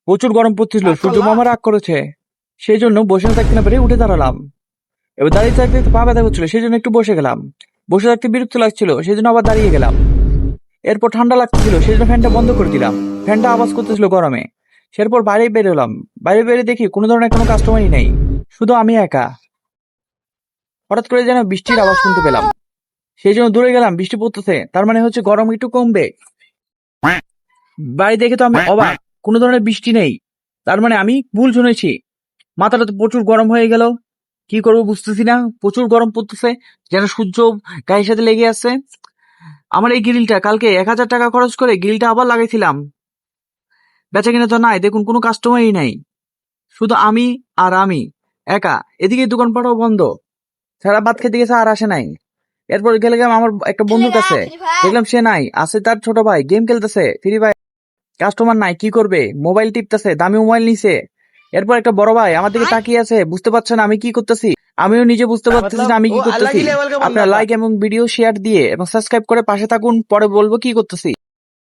প্রচুর গরম পড়তেছিল, সূর্য মামা রাগ করেছে, সেই জন্য বসে থাকতে না পেরে উঠে দাঁড়ালাম। এবার দাঁড়িয়ে থাকতে থাকতে পা ব্যথা করছিল, সেই জন্য একটু বসে গেলাম। বসে থাকতে বিরক্ত লাগছিল, সেই জন্য আবার দাঁড়িয়ে গেলাম। এরপর ঠান্ডা লাগতেছিল, সেই জন্য ফ্যানটা বন্ধ করে দিলাম। ফ্যানটা আওয়াজ করতেছিল গরমে। এরপর বাইরে বেরোলাম। বাইরে বেরিয়ে দেখি কোনো ধরনের কোনো কাস্টমারই নেই, শুধু আমি একা। হঠাৎ করে যেন বৃষ্টির আওয়াজ শুনতে পেলাম, সেই জন্য দূরে গেলাম। বৃষ্টি পড়তেছে, তার মানে হচ্ছে গরম একটু কমবে। বাইরে দেখে তো আমি অবাক, কোনো ধরনের বৃষ্টি নেই। তার মানে আমি ভুল শুনেছি। মাথাটা তো প্রচুর গরম হয়ে গেল। কি করবো বুঝতেছি না, প্রচুর গরম পড়তেছে, যেন সূর্য গায়ের সাথে লেগে আছে। আমার এই গ্রিলটা কালকে 1000 টাকা খরচ করে গ্রিলটা আবার লাগাইছিলাম, বেচা কিনা তো নাই। দেখুন কোনো কাস্টমারই নাই, শুধু আমি আর আমি একা। এদিকে দোকানপাটও বন্ধ, সারা ভাত খেতে গেছে আর আসে নাই। এরপর গেলাম আমার একটা বন্ধুর কাছে, দেখলাম সে নাই, আছে তার ছোট ভাই গেম খেলতেছে ফ্রি ফায়ার। কাস্টমার নাই, কি করবে, মোবাইল টিপতেছে, দামি মোবাইল নিছে। এরপর একটা বড় ভাই আমার দিকে তাকিয়ে আছে, বুঝতে পারছে না আমি কি করতেছি। আমিও নিজে বুঝতে পারতেছি না আমি কি করতেছি। আপনারা লাইক এবং ভিডিও শেয়ার দিয়ে এবং সাবস্ক্রাইব করে পাশে থাকুন, পরে বলবো কি করতেছি।